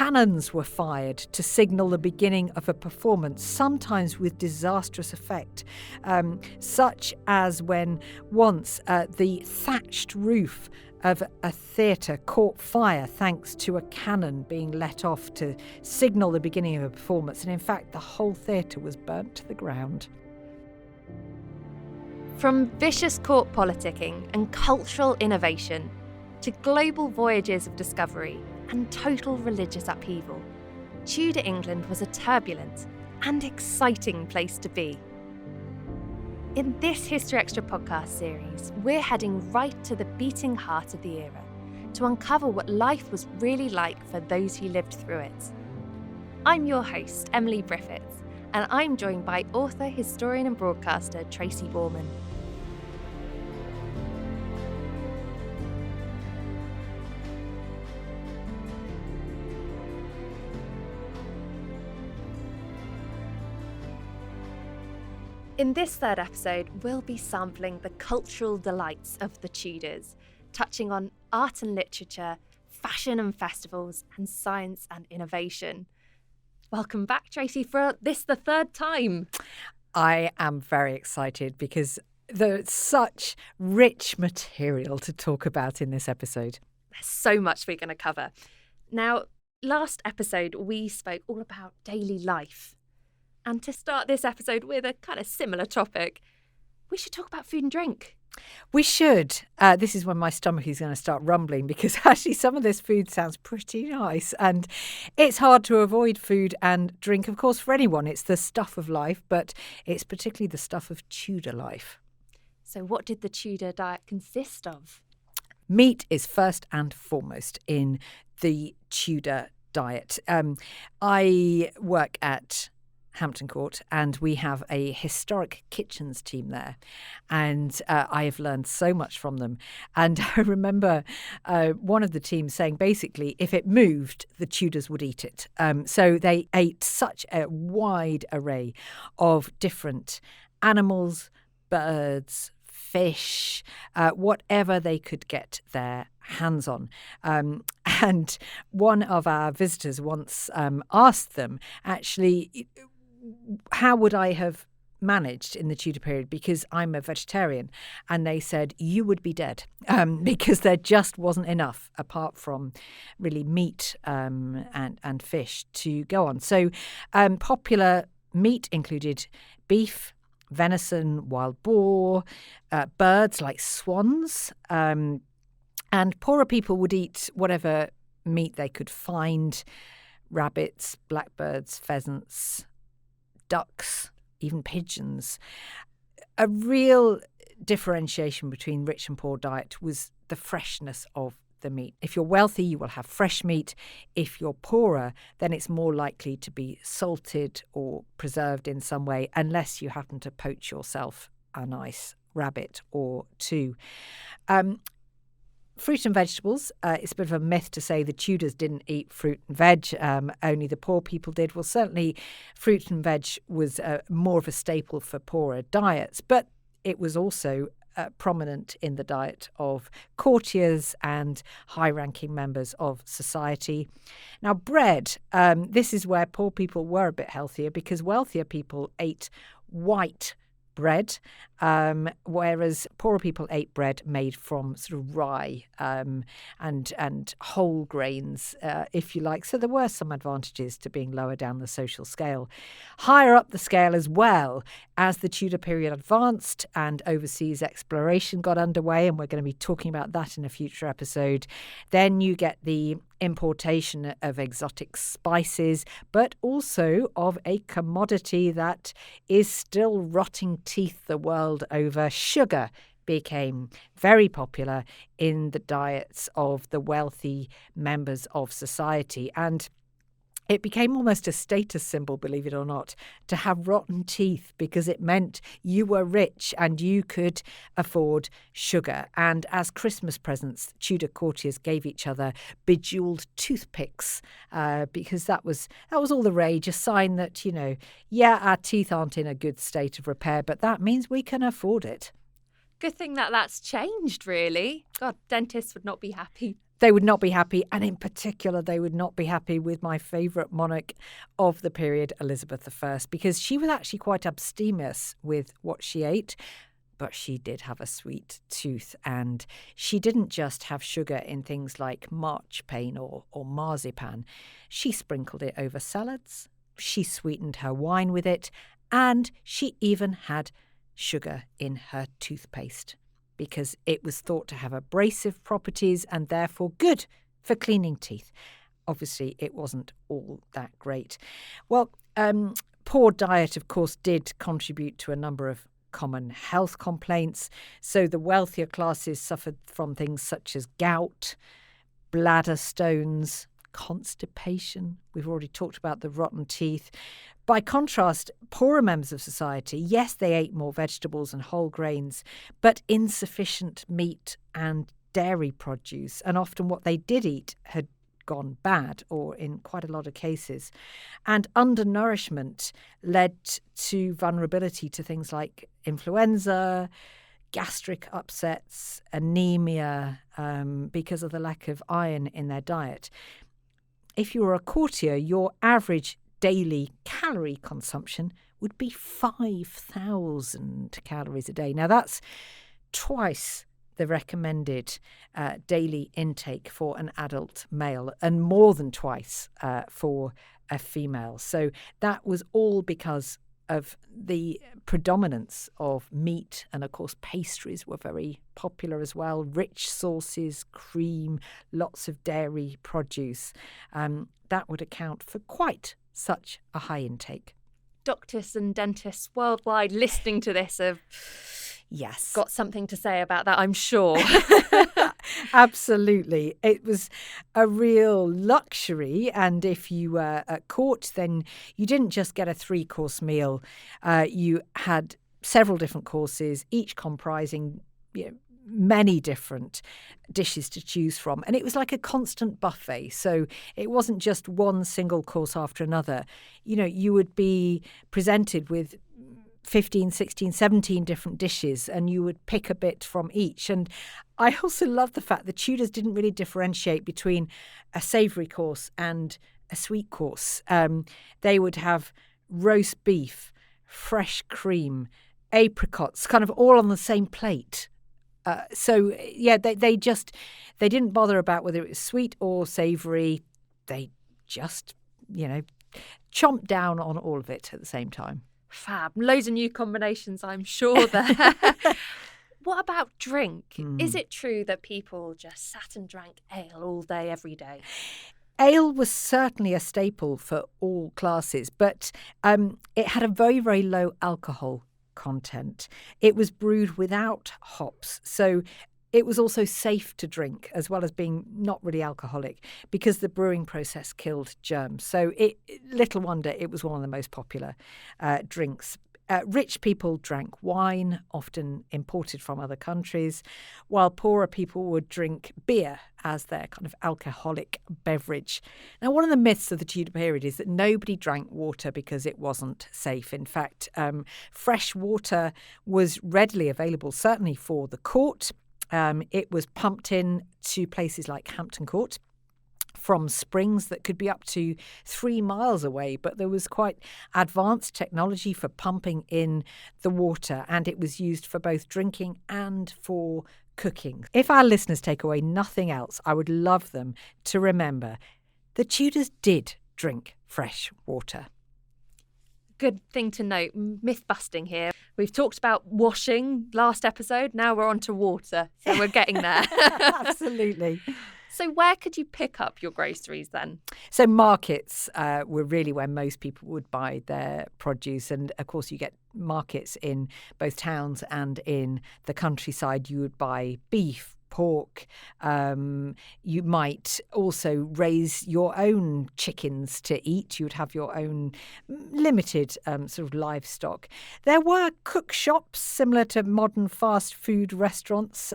Cannons were fired to signal the beginning of a performance, sometimes with disastrous effect, such as when once the thatched roof of a theatre caught fire thanks to a cannon being let off to signal the beginning of a performance. And in fact, the whole theatre was burnt to the ground. From vicious court politicking and cultural innovation to global voyages of discovery and total religious upheaval, Tudor England was a turbulent and exciting place to be. In this History Extra podcast series, we're heading right to the beating heart of the era to uncover what life was really like for those who lived through it. I'm your host, Emily Briffett, and I'm joined by author, historian and broadcaster Tracy Borman. In this third episode, we'll be sampling the cultural delights of the Tudors, touching on art and literature, fashion and festivals, and science and innovation. Welcome back, Tracy, for the third time. I am very excited because there's such rich material to talk about in this episode. There's so much we're going to cover. Now, last episode, we spoke all about daily life. And to start this episode with a kind of similar topic, we should talk about food and drink. We should. This is when my stomach is going to start rumbling because actually some of this food sounds pretty nice. And it's hard to avoid food and drink. Of course, for anyone, it's the stuff of life, but it's particularly the stuff of Tudor life. So what did the Tudor diet consist of? Meat is first and foremost in the Tudor diet. I work at Hampton Court, and we have a historic kitchens team there, and I have learned so much from them. And I remember one of the teams saying basically if it moved, the Tudors would eat it. So they ate such a wide array of different animals, birds, fish, whatever they could get their hands on. And one of our visitors once asked them, actually, how would I have managed in the Tudor period because I'm a vegetarian? And they said, you would be dead because there just wasn't enough apart from really meat and fish to go on. So popular meat included beef, venison, wild boar, birds like swans, and poorer people would eat whatever meat they could find: rabbits, blackbirds, pheasants, ducks, even pigeons. A real differentiation between rich and poor diet was the freshness of the meat. If you're wealthy, you will have fresh meat. If you're poorer, then it's more likely to be salted or preserved in some way, unless you happen to poach yourself a nice rabbit or two. Fruit and vegetables, it's a bit of a myth to say the Tudors didn't eat fruit and veg, only the poor people did. Well, certainly fruit and veg was more of a staple for poorer diets, but it was also prominent in the diet of courtiers and high-ranking members of society. Now, bread, this is where poor people were a bit healthier because wealthier people ate white bread, whereas poorer people ate bread made from sort of rye and whole grains, if you like. So there were some advantages to being lower down the social scale. Higher up the scale as well, as the Tudor period advanced and overseas exploration got underway, and we're going to be talking about that in a future episode, then you get the importation of exotic spices, but also of a commodity that is still rotting teeth the world over. Sugar became very popular in the diets of the wealthy members of society, and it became almost a status symbol, believe it or not, to have rotten teeth because it meant you were rich and you could afford sugar. And as Christmas presents, Tudor courtiers gave each other bejewelled toothpicks because that was all the rage, a sign that, our teeth aren't in a good state of repair, but that means we can afford it. Good thing that's changed, really. God, dentists would not be happy. They would not be happy, and in particular, they would not be happy with my favourite monarch of the period, Elizabeth I, because she was actually quite abstemious with what she ate, but she did have a sweet tooth, and she didn't just have sugar in things like marchpane or marzipan. She sprinkled it over salads, she sweetened her wine with it, and she even had sugar in her toothpaste, because it was thought to have abrasive properties and therefore good for cleaning teeth. Obviously, it wasn't all that great. Well, poor diet, of course, did contribute to a number of common health complaints. So the wealthier classes suffered from things such as gout, bladder stones, constipation. We've already talked about the rotten teeth. By contrast, poorer members of society, yes, they ate more vegetables and whole grains, but insufficient meat and dairy produce. And often what they did eat had gone bad, or in quite a lot of cases. And undernourishment led to vulnerability to things like influenza, gastric upsets, anemia, because of the lack of iron in their diet. If you were a courtier, your average daily calorie consumption would be 5,000 calories a day. Now, that's twice the recommended daily intake for an adult male, and more than twice for a female. So that was all because of the predominance of meat, and of course pastries were very popular as well. Rich sauces, cream, lots of dairy produce. That would account for quite such a high intake. Doctors and dentists worldwide listening to this have got something to say about that, I'm sure. Absolutely. It was a real luxury. And if you were at court, then you didn't just get a 3-course meal. You had several different courses, each comprising many different dishes to choose from. And it was like a constant buffet. So it wasn't just one single course after another. You would be presented with 15, 16, 17 different dishes, and you would pick a bit from each. And I also love the fact the Tudors didn't really differentiate between a savoury course and a sweet course. They would have roast beef, fresh cream, apricots, kind of all on the same plate. They didn't bother about whether it was sweet or savoury. They just, chomped down on all of it at the same time. Fab. Loads of new combinations, I'm sure there. What about drink? Is it true that people just sat and drank ale all day, every day? Ale was certainly a staple for all classes, but it had a very, very low alcohol content. It was brewed without hops, so it was also safe to drink, as well as being not really alcoholic, because the brewing process killed germs. So little wonder it was one of the most popular drinks. Rich people drank wine, often imported from other countries, while poorer people would drink beer as their kind of alcoholic beverage. Now, one of the myths of the Tudor period is that nobody drank water because it wasn't safe. In fact, fresh water was readily available, certainly for the court. It was pumped in to places like Hampton Court from springs that could be up to 3 miles away, but there was quite advanced technology for pumping in the water, and it was used for both drinking and for cooking. If our listeners take away nothing else, I would love them to remember the Tudors did drink fresh water. Good thing to note, myth busting here. We've talked about washing last episode, now we're on to water, so we're getting there. Absolutely. So where could you pick up your groceries then? So markets were really where most people would buy their produce. And of course, you get markets in both towns and in the countryside. You would buy beef, pork. You might also raise your own chickens to eat. You would have your own limited sort of livestock. There were cook shops similar to modern fast food restaurants.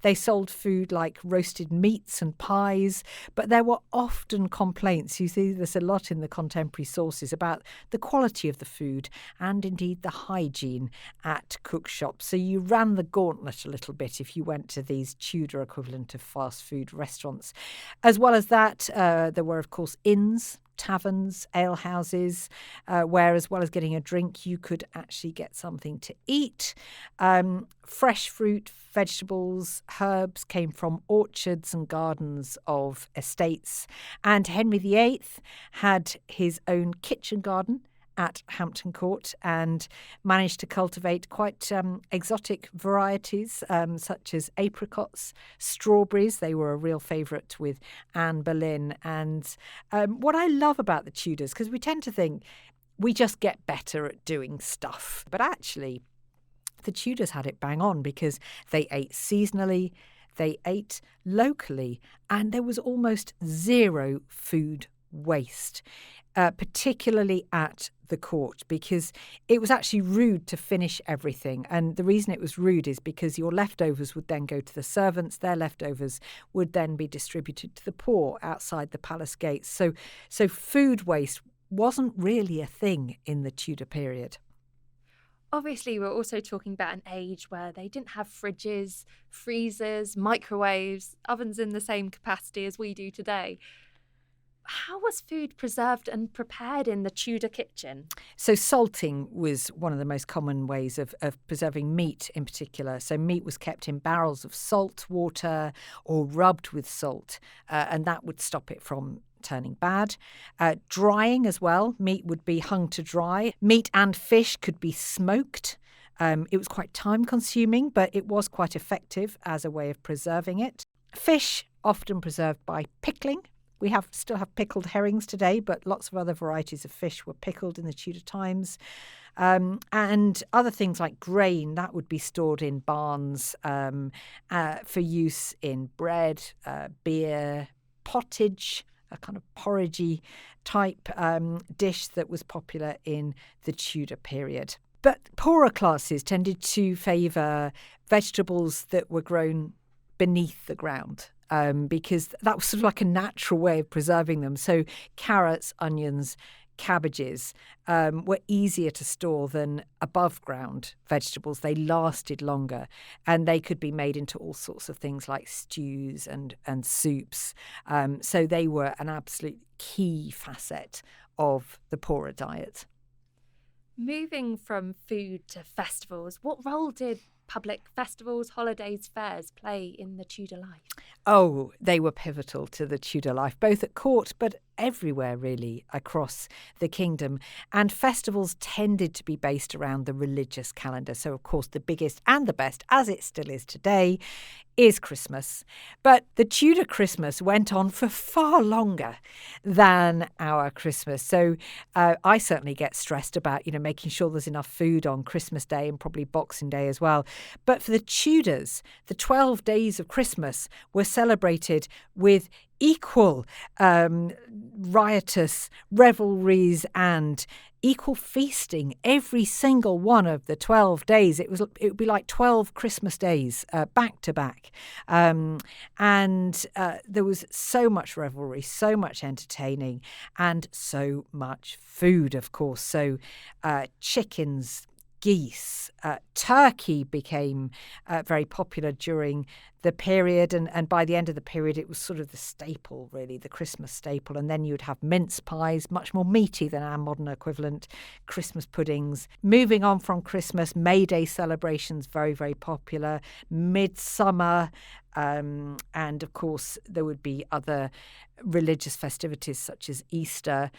They sold food like roasted meats and pies, but there were often complaints. You see this a lot in the contemporary sources about the quality of the food and indeed the hygiene at cook shops. So you ran the gauntlet a little bit if you went to these Tudor equivalent of fast food restaurants. As well as that, there were, of course, inns, taverns, alehouses, where, as well as getting a drink, you could actually get something to eat. Fresh fruit, vegetables, herbs came from orchards and gardens of estates. And Henry VIII had his own kitchen garden at Hampton Court and managed to cultivate quite exotic varieties such as apricots, strawberries. They were a real favourite with Anne Boleyn. And what I love about the Tudors, because we tend to think we just get better at doing stuff, but actually the Tudors had it bang on because they ate seasonally, they ate locally, and there was almost zero food waste. Particularly at the court, because it was actually rude to finish everything. And the reason it was rude is because your leftovers would then go to the servants. Their leftovers would then be distributed to the poor outside the palace gates. So food waste wasn't really a thing in the Tudor period. Obviously, we're also talking about an age where they didn't have fridges, freezers, microwaves, ovens in the same capacity as we do today. How was food preserved and prepared in the Tudor kitchen? So salting was one of the most common ways of preserving meat in particular. So meat was kept in barrels of salt water or rubbed with salt, and that would stop it from turning bad. Drying as well. Meat would be hung to dry. Meat and fish could be smoked. It was quite time consuming, but it was quite effective as a way of preserving it. Fish often preserved by pickling. We still have pickled herrings today, but lots of other varieties of fish were pickled in the Tudor times. And other things like grain, that would be stored in barns for use in bread, beer, pottage, a kind of porridgey type dish that was popular in the Tudor period. But poorer classes tended to favour vegetables that were grown beneath the ground. Because that was sort of like a natural way of preserving them. So carrots, onions, cabbages were easier to store than above ground vegetables. They lasted longer and they could be made into all sorts of things like stews and soups. So they were an absolute key facet of the poorer diet. Moving from food to festivals, what role did public festivals, holidays, fairs play in the Tudor life? Oh, they were pivotal to the Tudor life, both at court but everywhere really across the kingdom. And festivals tended to be based around the religious calendar. So, of course, the biggest and the best, as it still is today, is Christmas. But the Tudor Christmas went on for far longer than our Christmas. So I certainly get stressed about, making sure there's enough food on Christmas Day and probably Boxing Day as well. But for the Tudors, the 12 days of Christmas were celebrated with equal riotous revelries and equal feasting every single one of the 12 days. It would be like 12 Christmas days back to back. And there was so much revelry, so much entertaining, and so much food, of course. So chickens, geese, turkey became very popular during the period, and by the end of the period it was sort of the staple, really, the Christmas staple. And then you'd have mince pies, much more meaty than our modern equivalent, Christmas puddings. Moving on from Christmas, May Day celebrations, very, very popular, Midsummer, and of course there would be other religious festivities such as Easter.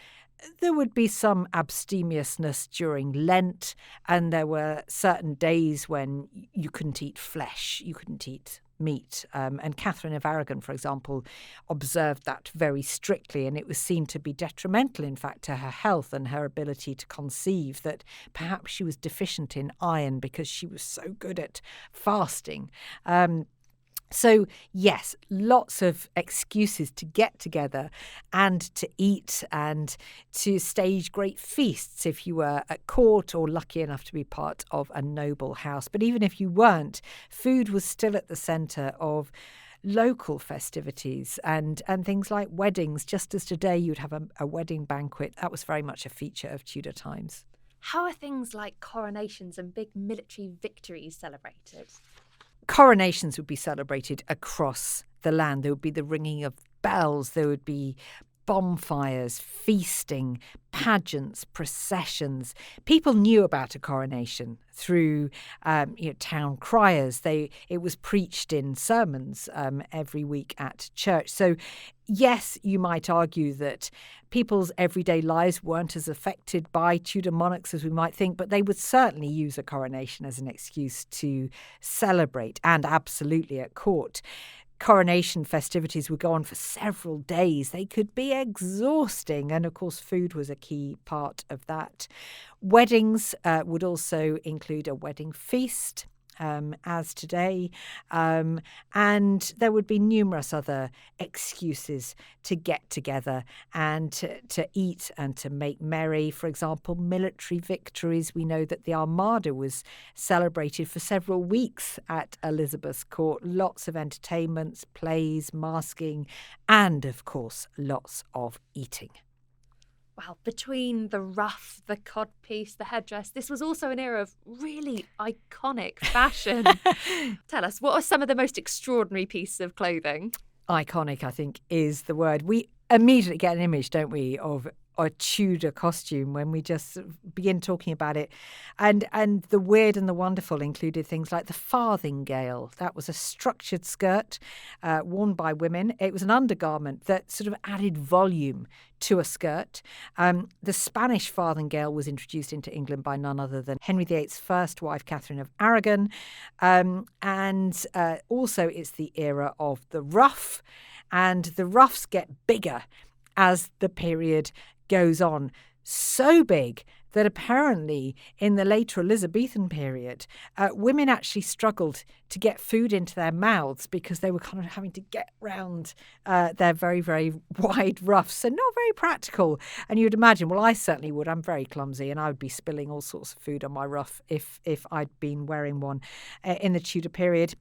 There would be some abstemiousness during Lent, and there were certain days when you couldn't eat flesh, you couldn't eat meat. And Catherine of Aragon, for example, observed that very strictly, and it was seen to be detrimental, in fact, to her health and her ability to conceive, that perhaps she was deficient in iron because she was so good at fasting. So, yes, lots of excuses to get together and to eat and to stage great feasts if you were at court or lucky enough to be part of a noble house. But even if you weren't, food was still at the centre of local festivities and things like weddings. Just as today you'd have a wedding banquet, that was very much a feature of Tudor times. How are things like coronations and big military victories celebrated? Coronations would be celebrated across the land. There would be the ringing of bells. There would be bonfires, feasting, pageants, processions. People knew about a coronation through town criers. It was preached in sermons every week at church. So yes, you might argue that people's everyday lives weren't as affected by Tudor monarchs as we might think, but they would certainly use a coronation as an excuse to celebrate, and absolutely at court. Coronation festivities would go on for several days. They could be exhausting. And of course, food was a key part of that. Weddings would also include a wedding feast, as today. And there would be numerous other excuses to get together and to eat and to make merry. For example, military victories. We know that the Armada was celebrated for several weeks at Elizabeth's court. Lots of entertainments, plays, masking, and of course, lots of eating. Well, between the ruff, the codpiece, the headdress, this was also an era of really iconic fashion. Tell us, what are some of the most extraordinary pieces of clothing? Iconic, I think, is the word. We immediately get an image, don't we, of a Tudor costume when we just begin talking about it. And the weird and the wonderful included things like the farthingale. That was a structured skirt worn by women. It was an undergarment that sort of added volume to a skirt. The Spanish farthingale was introduced into England by none other than Henry VIII's first wife, Catherine of Aragon. And also it's the era of the ruff. And the ruffs get bigger as the period goes on, so big that apparently in the later Elizabethan period, women actually struggled to get food into their mouths because they were kind of having to get round their very, very wide ruffs. So not very practical. And you'd imagine, well, I certainly would. I'm very clumsy and I would be spilling all sorts of food on my ruff if I'd been wearing one in the Tudor period.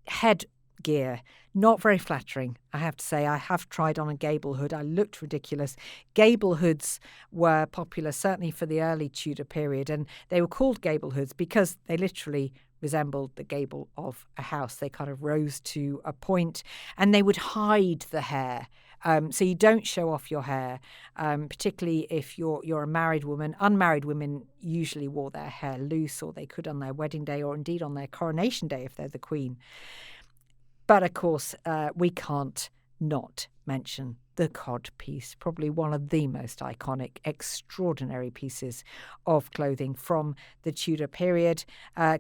Headgear, not very flattering, I have to say. I have tried on a gable hood. I looked ridiculous. Gable hoods were popular, certainly for the early Tudor period, and they were called gable hoods because they literally resembled the gable of a house. They kind of rose to a point, and they would hide the hair. So you don't show off your hair, particularly if you're a married woman. Unmarried women usually wore their hair loose, or they could on their wedding day, or indeed on their coronation day if they're the queen. But of course, we can't not mention the codpiece, probably one of the most iconic, extraordinary pieces of clothing from the Tudor period,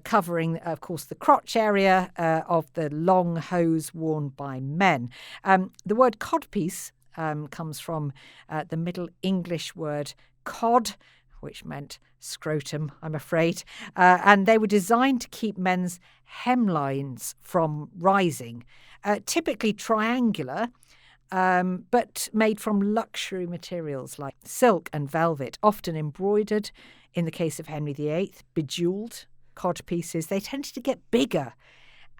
covering, of course, the crotch area of the long hose worn by men. The word codpiece comes from the Middle English word cod, which meant scrotum, I'm afraid. And they were designed to keep men's hemlines from rising, typically triangular, but made from luxury materials like silk and velvet, often embroidered. In the case of Henry VIII, bejewelled codpieces. They tended to get bigger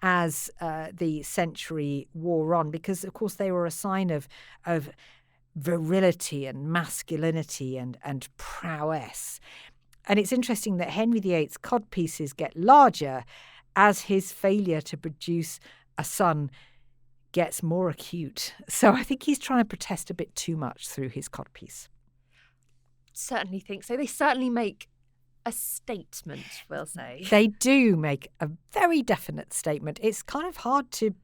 as the century wore on because, of course, they were a sign of virility and masculinity and prowess. And it's interesting that Henry VIII's codpieces get larger as his failure to produce a son gets more acute. So I think he's trying to protest a bit too much through his codpiece. Certainly think so. They certainly make a statement, we'll say. They do make a very definite statement. It's kind of hard to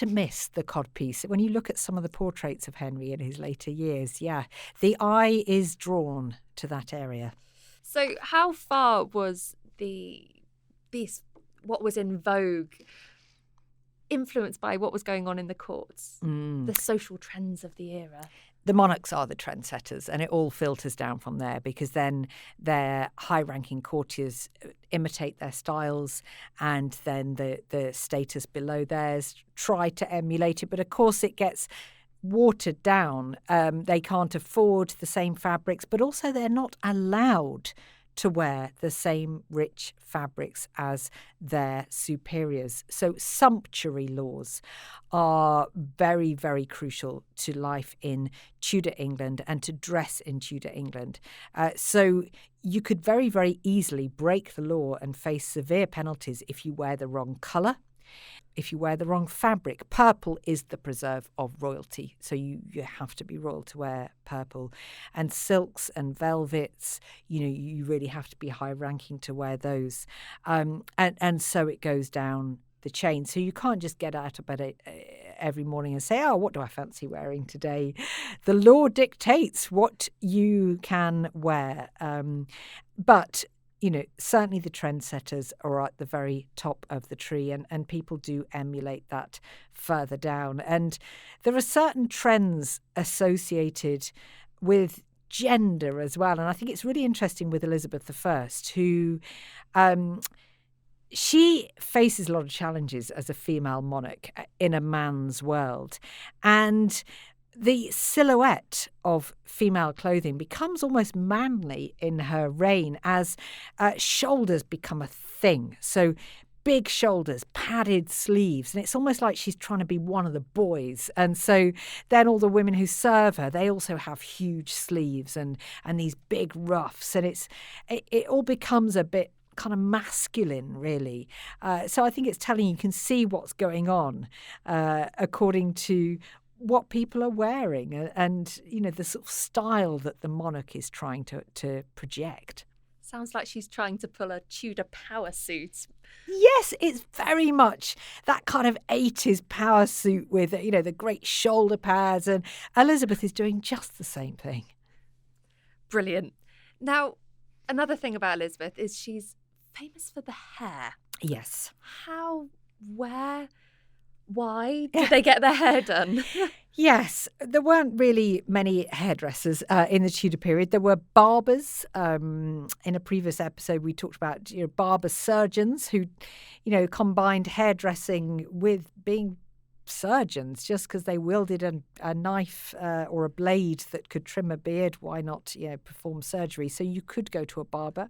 miss the codpiece. When you look at some of the portraits of Henry in his later years, yeah, the eye is drawn to that area. So how far was what was in vogue influenced by what was going on in the courts, the social trends of the era? The monarchs are the trendsetters, and it all filters down from there because then their high-ranking courtiers imitate their styles, and then the status below theirs try to emulate it. But of course, it gets watered down. They can't afford the same fabrics, but also they're not allowed to wear the same rich fabrics as their superiors. So sumptuary laws are very, very crucial to life in Tudor England and to dress in Tudor England. So you could very, very easily break the law and face severe penalties if you wear the wrong colour, if you wear the wrong fabric. Purple is the preserve of royalty, so you have to be royal to wear purple. And silks and velvets, you really have to be high ranking to wear those. And so it goes down the chain. So you can't just get out of bed every morning and say, oh, what do I fancy wearing today? The law dictates what you can wear. But certainly the trendsetters are at the very top of the tree, and people do emulate that further down. And there are certain trends associated with gender as well. And I think it's really interesting with Elizabeth I, who she faces a lot of challenges as a female monarch in a man's world. And the silhouette of female clothing becomes almost manly in her reign as shoulders become a thing. So big shoulders, padded sleeves, and it's almost like she's trying to be one of the boys. And so then all the women who serve her, they also have huge sleeves and these big ruffs, and it all becomes a bit kind of masculine, really. So I think it's telling you can see what's going on according to what people are wearing and the sort of style that the monarch is trying to project. Sounds like she's trying to pull a Tudor power suit. Yes, it's very much that kind of 80s power suit with, the great shoulder pads, and Elizabeth is doing just the same thing. Brilliant. Now, another thing about Elizabeth is she's famous for the hair. Yes. How, where, why did they get their hair done? Yes, there weren't really many hairdressers in the Tudor period. There were barbers. In a previous episode, we talked about barber surgeons who, combined hairdressing with being surgeons. Just because they wielded a knife or a blade that could trim a beard, why not perform surgery? So you could go to a barber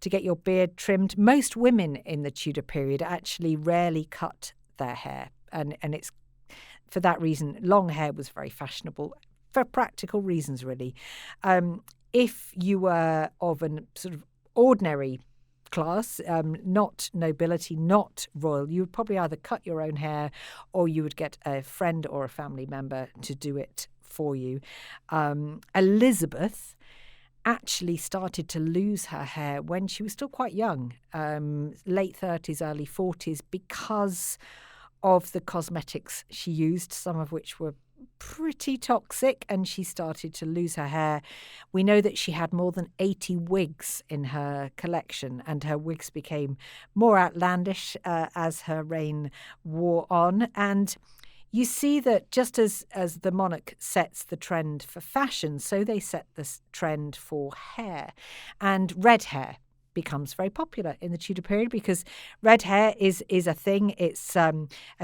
to get your beard trimmed. Most women in the Tudor period actually rarely cut their hair, and it's for that reason long hair was very fashionable for practical reasons, really. If you were of a sort of ordinary class, not nobility, not royal, you would probably either cut your own hair or you would get a friend or a family member to do it for you. Elizabeth actually started to lose her hair when she was still quite young, late 30s, early 40s, because of the cosmetics she used, some of which were pretty toxic, and she started to lose her hair. We know that she had more than 80 wigs in her collection, and her wigs became more outlandish as her reign wore on. And you see that just as the monarch sets the trend for fashion, so they set this trend for hair. And red hair becomes very popular in the Tudor period because red hair is a thing. It's a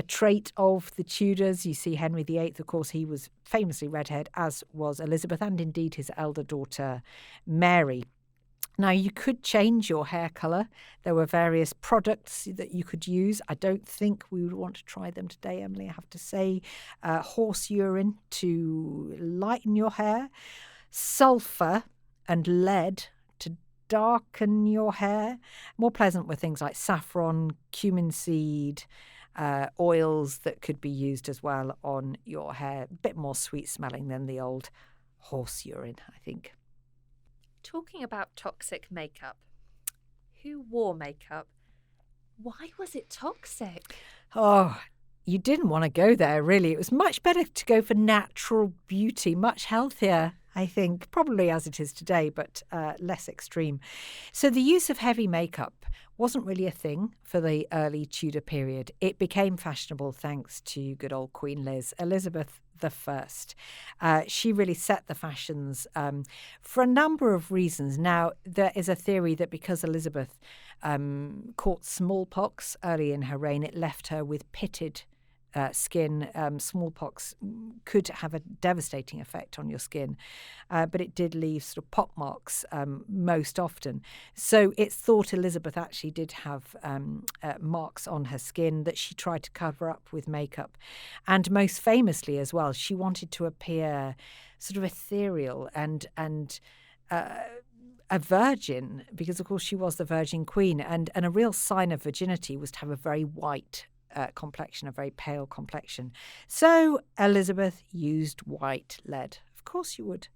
trait of the Tudors. You see Henry VIII, of course, he was famously red-haired, as was Elizabeth, and indeed his elder daughter Mary. Now, you could change your hair colour. There were various products that you could use. I don't think we would want to try them today, Emily, I have to say. Horse urine to lighten your hair. Sulphur and lead to darken your hair. More pleasant were things like saffron, cumin seed, oils that could be used as well on your hair. A bit more sweet smelling than the old horse urine, I think. Talking about toxic makeup, who wore makeup? Why was it toxic? Oh, you didn't want to go there, really. It was much better to go for natural beauty, much healthier, I think, probably as it is today, but less extreme. So the use of heavy makeup wasn't really a thing for the early Tudor period. It became fashionable thanks to good old Queen Liz, Elizabeth I. She really set the fashions for a number of reasons. Now, there is a theory that because Elizabeth caught smallpox early in her reign, it left her with pitted skin. Smallpox could have a devastating effect on your skin, but it did leave sort of pock marks most often. So it's thought Elizabeth actually did have marks on her skin that she tried to cover up with makeup. And most famously as well, she wanted to appear sort of ethereal and a virgin, because of course she was the Virgin Queen, and a real sign of virginity was to have a very white complexion, a very pale complexion. So Elizabeth used white lead. Of course you would.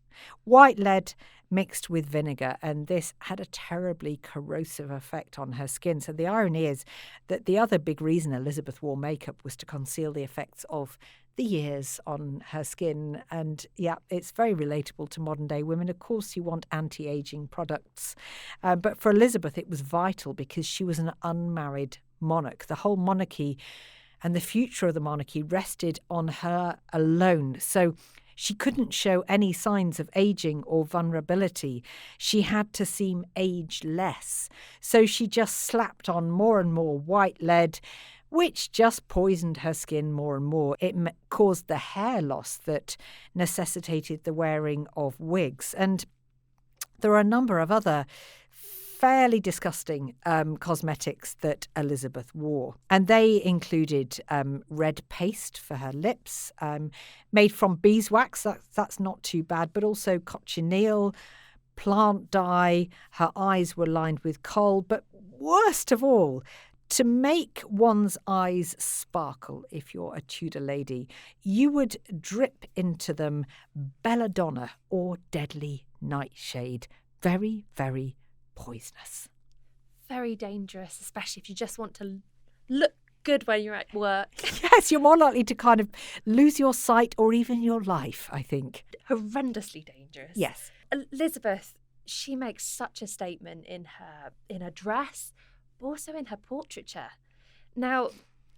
White lead mixed with vinegar, and this had a terribly corrosive effect on her skin. So the irony is that the other big reason Elizabeth wore makeup was to conceal the effects of the years on her skin. And yeah, it's very relatable to modern day women. Of course, you want anti-aging products. But for Elizabeth, it was vital because she was an unmarried monarch. The whole monarchy and the future of the monarchy rested on her alone. So she couldn't show any signs of aging or vulnerability. She had to seem ageless. So she just slapped on more and more white lead, which just poisoned her skin more and more. It caused the hair loss that necessitated the wearing of wigs. And there are a number of other fairly disgusting cosmetics that Elizabeth wore. And they included red paste for her lips, made from beeswax. That's not too bad, but also cochineal, plant dye. Her eyes were lined with coal. But worst of all, to make one's eyes sparkle, if you're a Tudor lady, you would drip into them belladonna or deadly nightshade. Very, very poisonous. Very dangerous, especially if you just want to look good when you're at work. Yes, you're more likely to kind of lose your sight or even your life, I think. Horrendously dangerous. Yes. Elizabeth, she makes such a statement in her dress, but also in her portraiture. Now,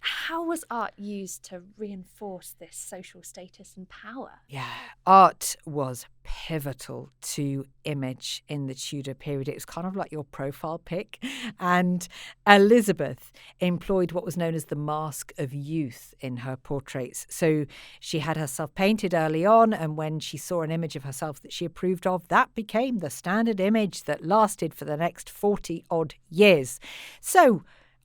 how was art used to reinforce this social status and power? Yeah, art was pivotal to image in the Tudor period. It was kind of like your profile pic. And Elizabeth employed what was known as the mask of youth in her portraits. So she had herself painted early on, and when she saw an image of herself that she approved of, that became the standard image that lasted for the next 40-odd years. So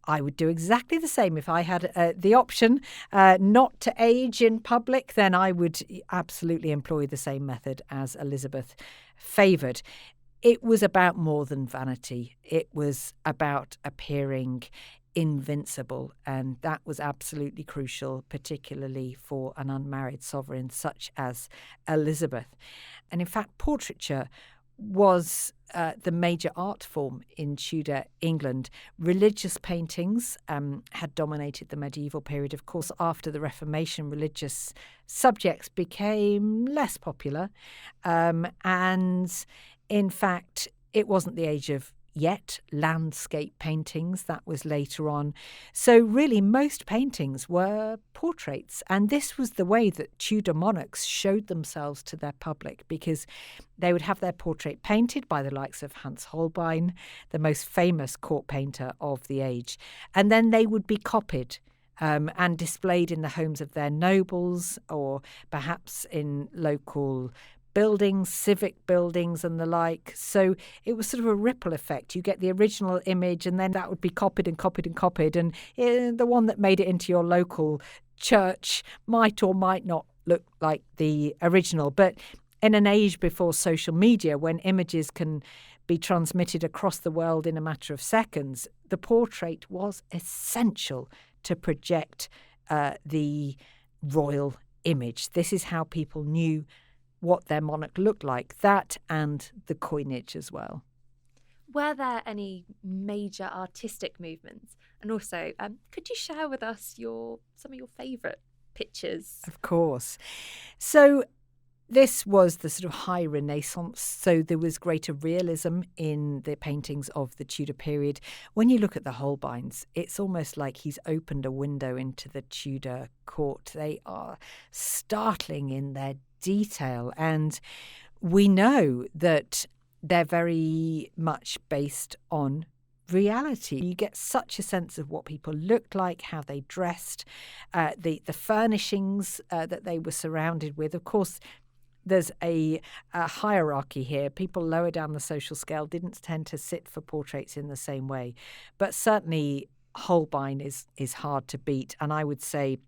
I would do exactly the same if I had the option not to age in public. Then I would absolutely employ the same method as Elizabeth favoured. It was about more than vanity. It was about appearing invincible, and that was absolutely crucial, particularly for an unmarried sovereign such as Elizabeth. And in fact, portraiture was the major art form in Tudor England. Religious paintings had dominated the medieval period. Of course, after the Reformation, religious subjects became less popular. And in fact, it wasn't the age of yet landscape paintings. That was later on. So really, most paintings were portraits. And this was the way that Tudor monarchs showed themselves to their public, because they would have their portrait painted by the likes of Hans Holbein, the most famous court painter of the age. And then they would be copied and displayed in the homes of their nobles, or perhaps in local buildings, civic buildings and the like. So it was sort of a ripple effect. You get the original image, and then that would be copied and copied and copied. And the one that made it into your local church might or might not look like the original. But in an age before social media, when images can be transmitted across the world in a matter of seconds, the portrait was essential to project the royal image. This is how people knew what their monarch looked like, that and the coinage as well. Were there any major artistic movements? And also, could you share with us some of your favourite pictures? Of course. So this was the sort of high Renaissance, so there was greater realism in the paintings of the Tudor period. When you look at the Holbeins, it's almost like he's opened a window into the Tudor court. They are startling in their detail, and we know that they're very much based on reality. You get such a sense of what people looked like, how they dressed, the furnishings that they were surrounded with. Of course, there's a hierarchy here. People lower down the social scale didn't tend to sit for portraits in the same way. But certainly Holbein is hard to beat. And I would say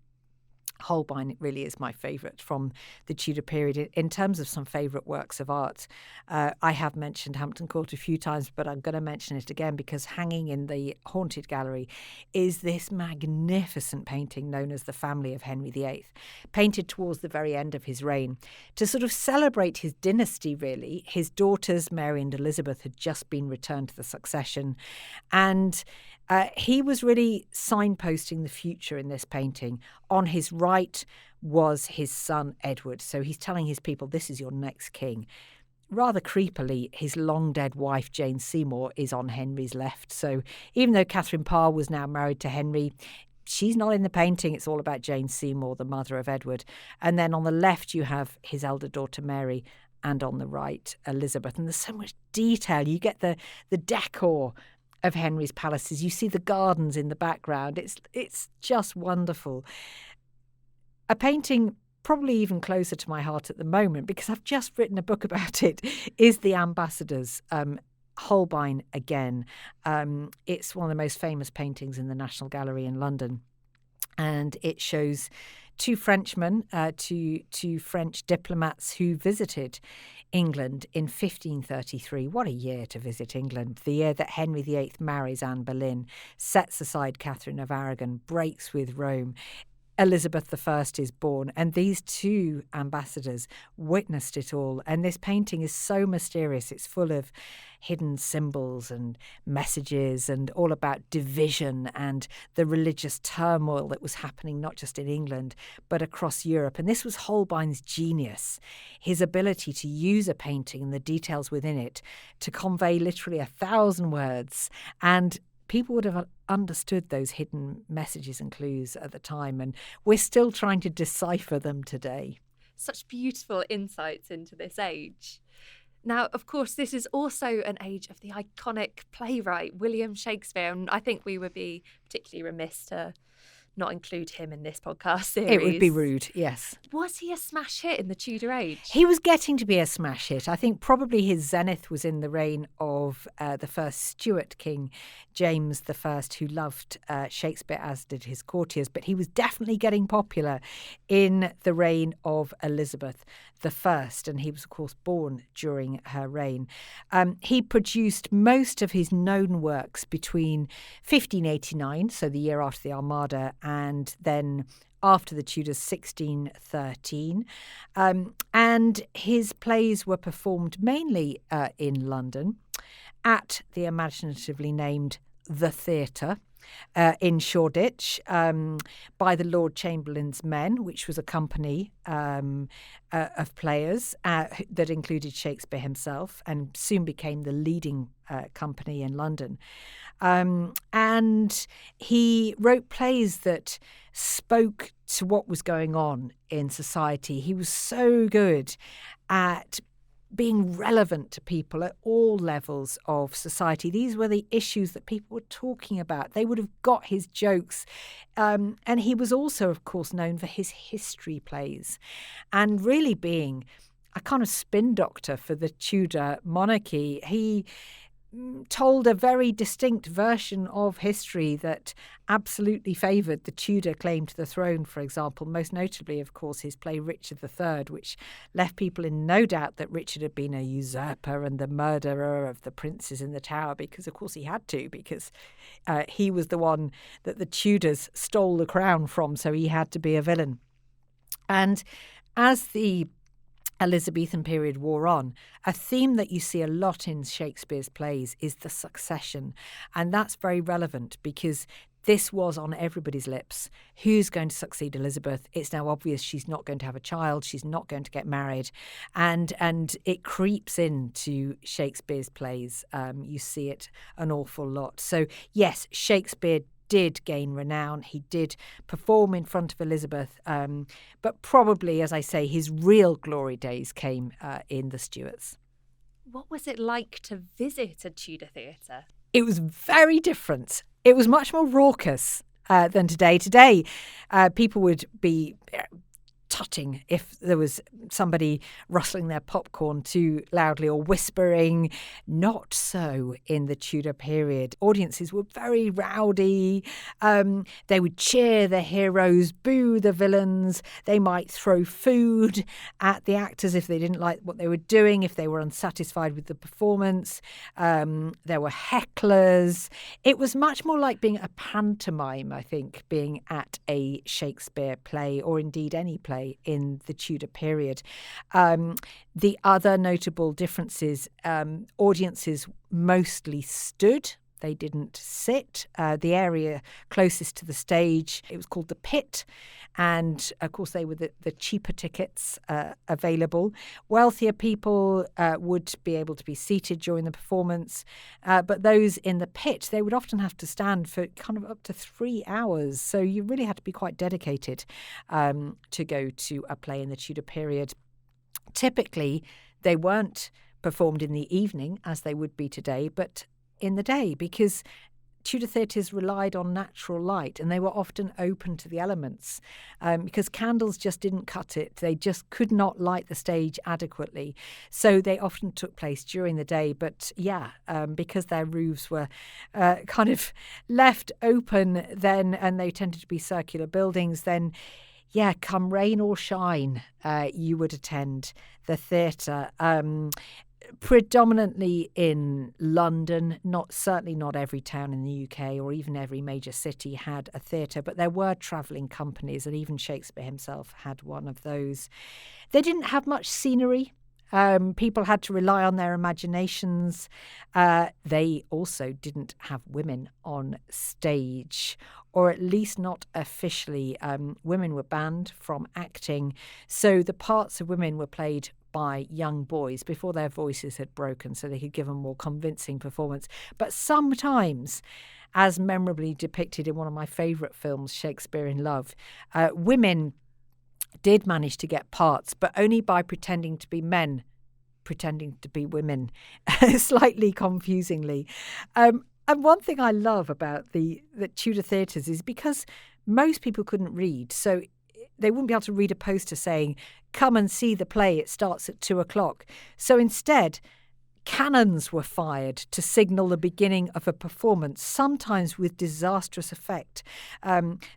Holbein really is my favourite from the Tudor period. In terms of some favourite works of art, I have mentioned Hampton Court a few times, but I'm going to mention it again because hanging in the Haunted Gallery is this magnificent painting known as The Family of Henry VIII, painted towards the very end of his reign to sort of celebrate his dynasty, really. His daughters, Mary and Elizabeth, had just been returned to the succession, and he was really signposting the future in this painting. On his right was his son, Edward. So he's telling his people, this is your next king. Rather creepily, his long-dead wife, Jane Seymour, is on Henry's left. So even though Catherine Parr was now married to Henry, she's not in the painting. It's all about Jane Seymour, the mother of Edward. And then on the left, you have his elder daughter, Mary, and on the right, Elizabeth. And there's so much detail. You get the decor of Henry's palaces. You see the gardens in the background. It's just wonderful. A painting probably even closer to my heart at the moment, because I've just written a book about it, is The Ambassadors. Holbein again. It's one of the most famous paintings in the National Gallery in London. And it shows two Frenchmen, two French diplomats who visited England in 1533. What a year to visit England. The year that Henry VIII marries Anne Boleyn, sets aside Catherine of Aragon, breaks with Rome. Elizabeth I is born, and these two ambassadors witnessed it all. And this painting is so mysterious. It's full of hidden symbols and messages and all about division and the religious turmoil that was happening not just in England but across Europe. And this was Holbein's genius, his ability to use a painting and the details within it to convey literally 1,000 words. And people would have understood those hidden messages and clues at the time, and we're still trying to decipher them today. Such beautiful insights into this age. Now, of course, this is also an age of the iconic playwright William Shakespeare, and I think we would be particularly remiss to not include him in this podcast series. It would be rude, yes. Was he a smash hit in the Tudor age? He was getting to be a smash hit. I think probably his zenith was in the reign of the first Stuart king, James I, who loved Shakespeare, as did his courtiers. But he was definitely getting popular in the reign of Elizabeth I, and he was, of course, born during her reign. He produced most of his known works between 1589, so the year after the Armada, and then after the Tudors, 1613. And his plays were performed mainly in London at the imaginatively named The Theatre in Shoreditch by the Lord Chamberlain's Men, which was a company of players that included Shakespeare himself and soon became the leading company in London. And he wrote plays that spoke to what was going on in society. He was so good at being relevant to people at all levels of society. These were the issues that people were talking about. They would have got his jokes. And he was also, of course, known for his history plays and really being a kind of spin doctor for the Tudor monarchy. He told a very distinct version of history that absolutely favoured the Tudor claim to the throne, for example, most notably, of course, his play Richard III, which left people in no doubt that Richard had been a usurper and the murderer of the princes in the Tower, because, of course, he had to, because he was the one that the Tudors stole the crown from, so he had to be a villain. And as the Elizabethan period wore on, a theme that you see a lot in Shakespeare's plays is the succession. And that's very relevant because this was on everybody's lips. Who's going to succeed Elizabeth? It's now obvious she's not going to have a child. She's not going to get married. And it creeps into Shakespeare's plays. You see it an awful lot. So, yes, Shakespeare did gain renown. He did perform in front of Elizabeth, but probably, as I say, his real glory days came in the Stuarts. What was it like to visit a Tudor theatre? It was very different. It was much more raucous than today. Today, people would be tutting if there was somebody rustling their popcorn too loudly or whispering. Not so in the Tudor period. Audiences were very rowdy. They would cheer the heroes, boo the villains. They might throw food at the actors if they didn't like what they were doing, if they were unsatisfied with the performance. There were hecklers. It was much more like being a pantomime, I think, being at a Shakespeare play or indeed any play in the Tudor period. The other notable differences, audiences mostly stood. They didn't sit. The area closest to the stage, it was called the pit. And, of course, they were the cheaper tickets available. Wealthier people would be able to be seated during the performance. But those in the pit, they would often have to stand for kind of up to 3 hours. So you really had to be quite dedicated to go to a play in the Tudor period. Typically, they weren't performed in the evening as they would be today, but in the day, because Tudor theatres relied on natural light and they were often open to the elements because candles just didn't cut it. They just could not light the stage adequately. So they often took place during the day. But because their roofs were kind of left open then, and they tended to be circular buildings, then come rain or shine, you would attend the theatre. Predominantly in London, certainly not every town in the UK or even every major city had a theatre, but there were travelling companies, and even Shakespeare himself had one of those. They didn't have much scenery. People had to rely on their imaginations. They also didn't have women on stage, or at least not officially. Women were banned from acting, so the parts of women were played by young boys before their voices had broken, so they could give a more convincing performance. But sometimes, as memorably depicted in one of my favourite films, Shakespeare in Love, women did manage to get parts, but only by pretending to be men, pretending to be women, slightly confusingly. And one thing I love about the Tudor theatres is because most people couldn't read, so they wouldn't be able to read a poster saying, "Come and see the play, it starts at 2:00. So instead, cannons were fired to signal the beginning of a performance, sometimes with disastrous effect,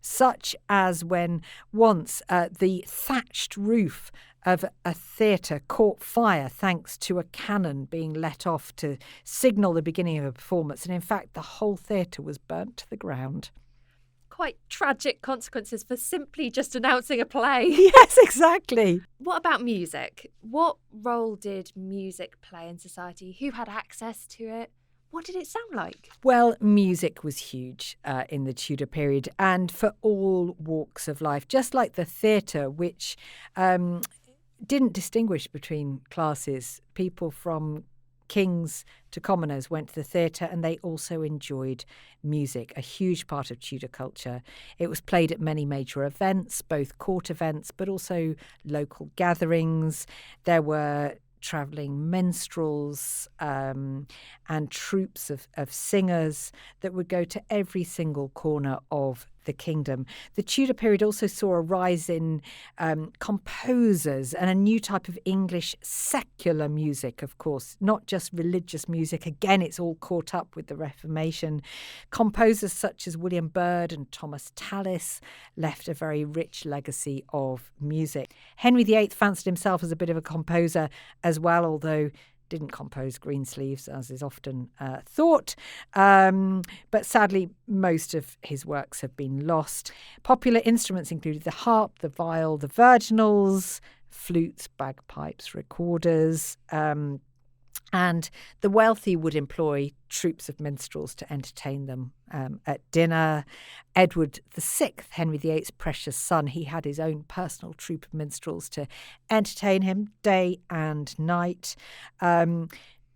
such as when once the thatched roof of a theatre caught fire thanks to a cannon being let off to signal the beginning of a performance. And in fact, the whole theatre was burnt to the ground. Quite tragic consequences for simply just announcing a play. Yes, exactly. What about music? What role did music play in society? Who had access to it? What did it sound like? Well, music was huge in the Tudor period, and for all walks of life, just like the theatre, which didn't distinguish between classes. People from kings to commoners went to the theatre, and they also enjoyed music, a huge part of Tudor culture. It was played at many major events, both court events, but also local gatherings. There were travelling minstrels and troupes of singers that would go to every single corner of the kingdom. The Tudor period also saw a rise in composers and a new type of English secular music, of course, not just religious music. Again, it's all caught up with the Reformation. Composers such as William Byrd and Thomas Tallis left a very rich legacy of music. Henry VIII fancied himself as a bit of a composer as well, although didn't compose Greensleeves, as is often thought. But sadly, most of his works have been lost. Popular instruments included the harp, the viol, the virginals, flutes, bagpipes, recorders. And the wealthy would employ troops of minstrels to entertain them at dinner. Edward VI, Henry VIII's precious son, he had his own personal troupe of minstrels to entertain him day and night.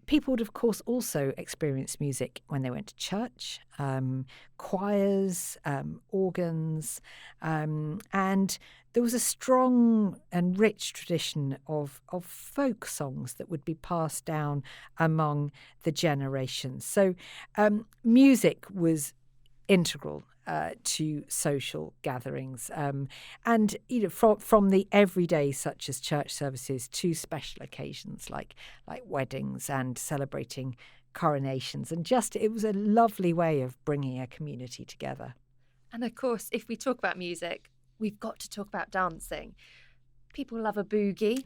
people would, of course, also experience music when they went to church, choirs, organs, and there was a strong and rich tradition of folk songs that would be passed down among the generations. So music was integral to social gatherings, and from the everyday, such as church services, to special occasions like weddings and celebrating coronations, and it was a lovely way of bringing a community together. And of course, if we talk about music, we've got to talk about dancing. People love a boogie.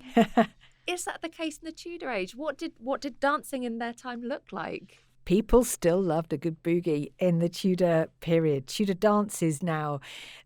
Is that the case in the Tudor age? What did dancing in their time look like? People still loved a good boogie in the Tudor period. Tudor dances now,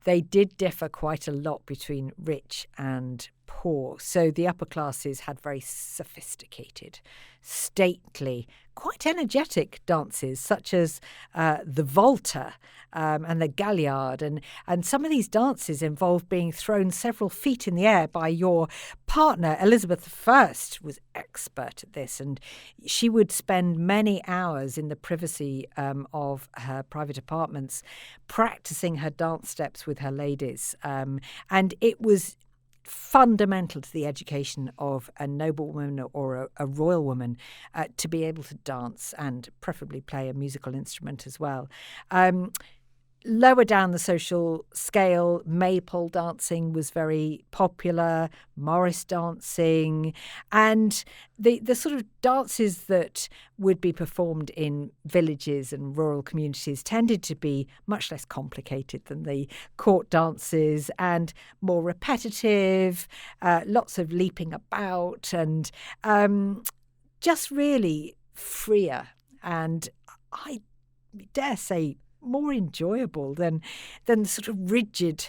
they did differ quite a lot between rich and poor. So the upper classes had very sophisticated, stately, quite energetic dances, such as the Volta and the Galliard. And some of these dances involved being thrown several feet in the air by your partner. Elizabeth I was expert at this, and she would spend many hours in the privacy of her private apartments practicing her dance steps with her ladies. And it was fundamental to the education of a noblewoman or a royal woman to be able to dance and preferably play a musical instrument as well. Lower down the social scale, maypole dancing was very popular, Morris dancing, and the sort of dances that would be performed in villages and rural communities tended to be much less complicated than the court dances and more repetitive, lots of leaping about, and just really freer, and I dare say more enjoyable than sort of rigid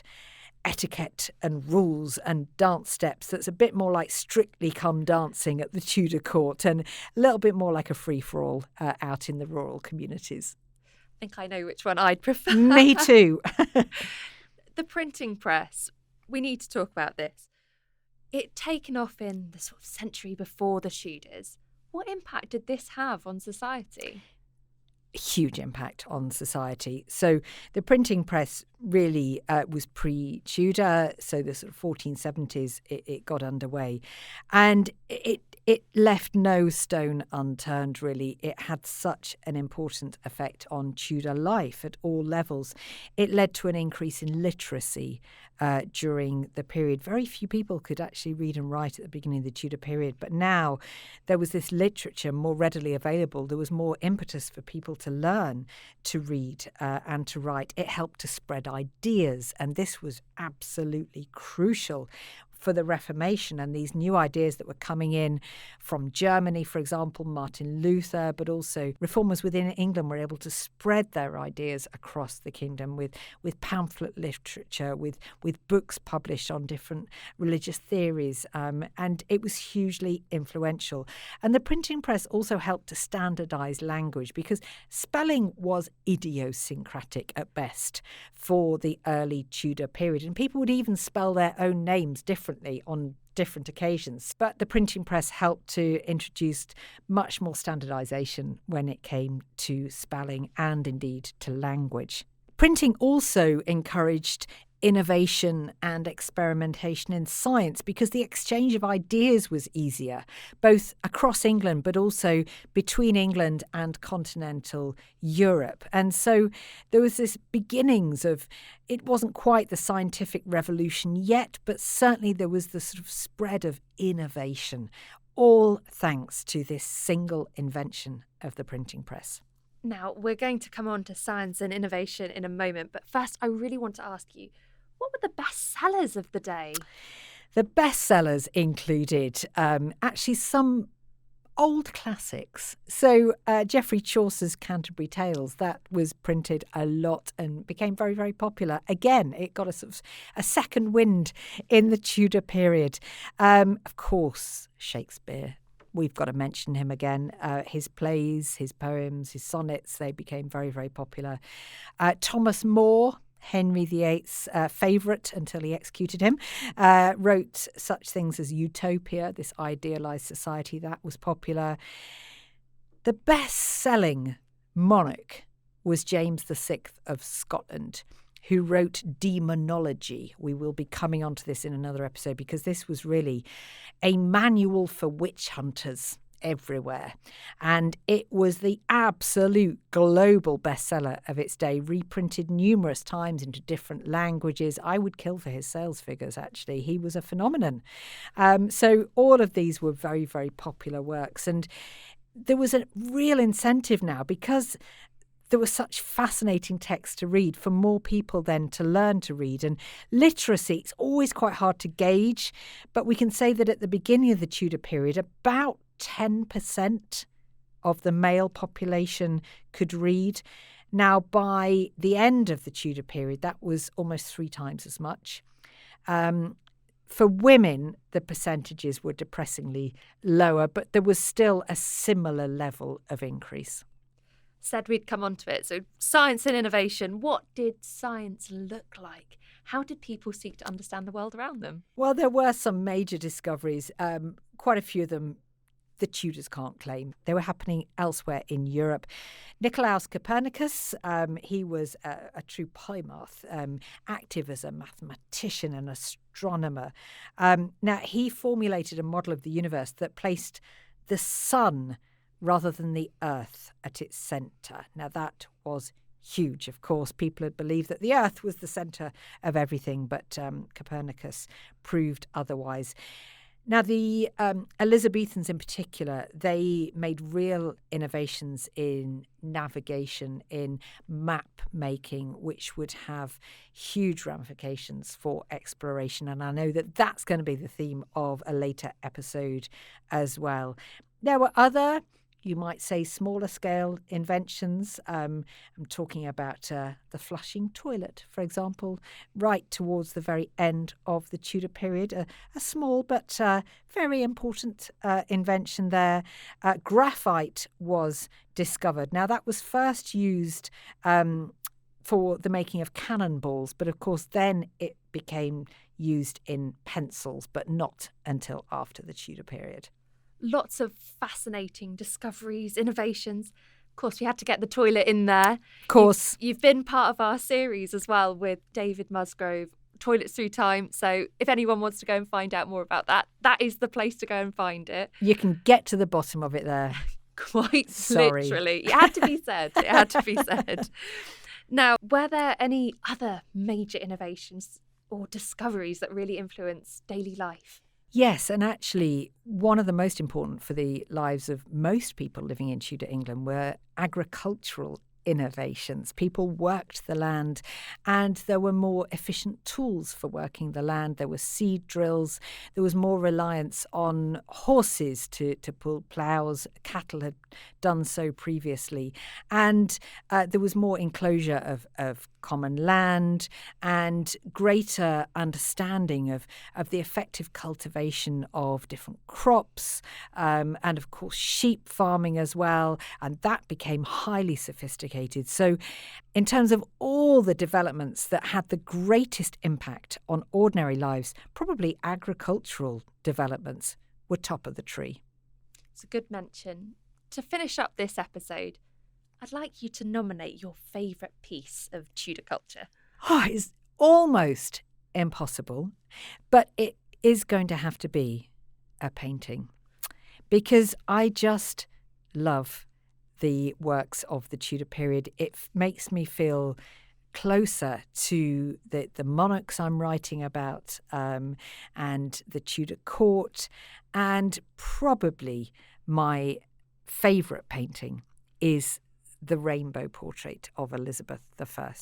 etiquette and rules and dance steps that's a bit more like Strictly Come Dancing at the Tudor court and a little bit more like a free-for-all out in the rural communities. I think I know which one I'd prefer. Me too. The printing press. We need to talk about this. It taken off in the sort of century before the Tudors. What impact did this have on society? Huge impact on society. So the printing press really was pre-Tudor, so the sort of 1470s it got underway, and it left no stone unturned, really. It had such an important effect on Tudor life at all levels. It led to an increase in literacy during the period. Very few people could actually read and write at the beginning of the Tudor period, but now there was this literature more readily available. There was more impetus for people to learn to read and to write. It helped to spread ideas, and this was absolutely crucial for the Reformation and these new ideas that were coming in from Germany, for example, Martin Luther, but also reformers within England were able to spread their ideas across the kingdom with pamphlet literature, with books published on different religious theories, and it was hugely influential. And the printing press also helped to standardise language, because spelling was idiosyncratic at best for the early Tudor period, and people would even spell their own names differently on different occasions. But the printing press helped to introduce much more standardisation when it came to spelling and indeed to language. Printing also encouraged innovation and experimentation in science, because the exchange of ideas was easier, both across England but also between England and continental Europe. And so there was this beginnings of, it wasn't quite the scientific revolution yet, but certainly there was the sort of spread of innovation, all thanks to this single invention of the printing press. Now, we're going to come on to science and innovation in a moment, but first I really want to ask you, what were the best sellers of the day? The best sellers included actually some old classics. So Geoffrey Chaucer's Canterbury Tales, that was printed a lot and became very, very popular. Again, it got a sort of a second wind in the Tudor period. Of course, Shakespeare. We've got to mention him again. His plays, his poems, his sonnets, they became very, very popular. Thomas More, Henry VIII's favourite until he executed him, wrote such things as Utopia, this idealised society that was popular. The best-selling monarch was James VI of Scotland, who wrote Demonology. We will be coming on to this in another episode because this was really a manual for witch hunters everywhere. And it was the absolute global bestseller of its day, reprinted numerous times into different languages. I would kill for his sales figures, actually. He was a phenomenon. So all of these were very, very popular works. And there was a real incentive now, because there was such fascinating text to read, for more people then to learn to read. And literacy, it's always quite hard to gauge, but we can say that at the beginning of the Tudor period, about 10% of the male population could read. Now, by the end of the Tudor period, that was almost 3 times as much. For women, the percentages were depressingly lower, but there was still a similar level of increase. Said we'd come on to it. So science and innovation. What did science look like? How did people seek to understand the world around them? Well, there were some major discoveries, quite a few of them the Tudors can't claim. They were happening elsewhere in Europe. Nicolaus Copernicus, he was a true polymath, active as a mathematician and astronomer. Now, he formulated a model of the universe that placed the sun rather than the earth at its centre. Now, that was huge. Of course, people had believed that the earth was the centre of everything, but Copernicus proved otherwise. Now, the Elizabethans in particular, they made real innovations in navigation, in map making, which would have huge ramifications for exploration. And I know that that's going to be the theme of a later episode as well. There were other, you might say, smaller scale inventions. I'm talking about the flushing toilet, for example, right towards the very end of the Tudor period. A small but very important invention there. Graphite was discovered. Now, that was first used for the making of cannonballs, but of course then it became used in pencils, but not until after the Tudor period. Lots of fascinating discoveries, innovations. Of course, we had to get the toilet in there. Of course. You've been part of our series as well with David Musgrove, Toilets Through Time. So if anyone wants to go and find out more about that, that is the place to go and find it. You can get to the bottom of it there. Quite Sorry. literally. It had to be said. It had to be said. Now, were there any other major innovations or discoveries that really influenced daily life? Yes, and actually one of the most important for the lives of most people living in Tudor England were agricultural innovations. People worked the land and there were more efficient tools for working the land. There were seed drills. There was more reliance on horses to pull ploughs. Cattle had done so previously. And there was more enclosure of common land and greater understanding of the effective cultivation of different crops and, of course, sheep farming as well. And that became highly sophisticated. So in terms of all the developments that had the greatest impact on ordinary lives, probably agricultural developments were top of the tree. It's a good mention. To finish up this episode, I'd like you to nominate your favourite piece of Tudor culture. Oh, it's almost impossible, but it is going to have to be a painting because I just love the works of the Tudor period. It makes me feel closer to the monarchs I'm writing about and the Tudor court. And probably my favourite painting is the rainbow portrait of Elizabeth I.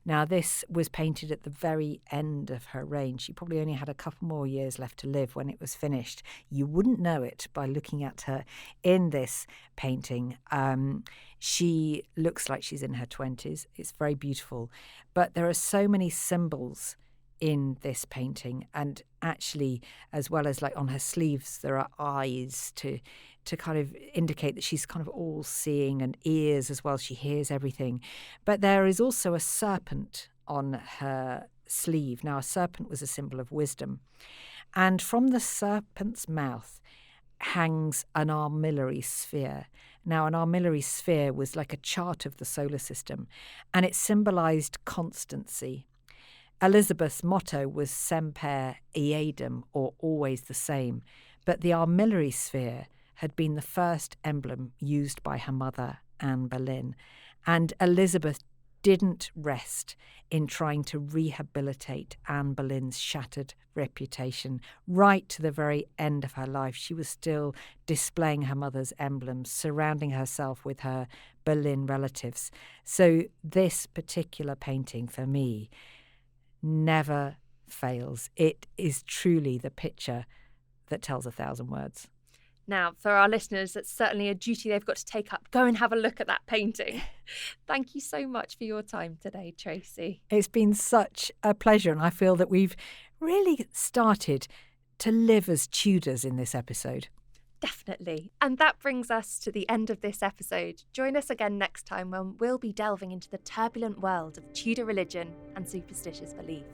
Now, this was painted at the very end of her reign. She probably only had a couple more years left to live when it was finished. You wouldn't know it by looking at her in this painting. She looks like she's in her 20s. It's very beautiful. But there are so many symbols in this painting, and actually, as well as like on her sleeves, there are eyes to kind of indicate that she's kind of all seeing, and ears as well. She hears everything. But there is also a serpent on her sleeve. Now, a serpent was a symbol of wisdom. And from the serpent's mouth hangs an armillary sphere. Now, an armillary sphere was like a chart of the solar system, and it symbolised constancy. Elizabeth's motto was Semper Eadem, or always the same, but the armillary sphere had been the first emblem used by her mother, Anne Boleyn, and Elizabeth didn't rest in trying to rehabilitate Anne Boleyn's shattered reputation. Right to the very end of her life, she was still displaying her mother's emblems, surrounding herself with her Boleyn relatives. So this particular painting, for me, never fails. It is truly the picture that tells 1,000 words. Now, for our listeners, that's certainly a duty they've got to take up. Go and have a look at that painting. Thank you so much for your time today, Tracy. It's been such a pleasure, and I feel that we've really started to live as Tudors in this episode. Definitely. And that brings us to the end of this episode. Join us again next time when we'll be delving into the turbulent world of Tudor religion and superstitious belief.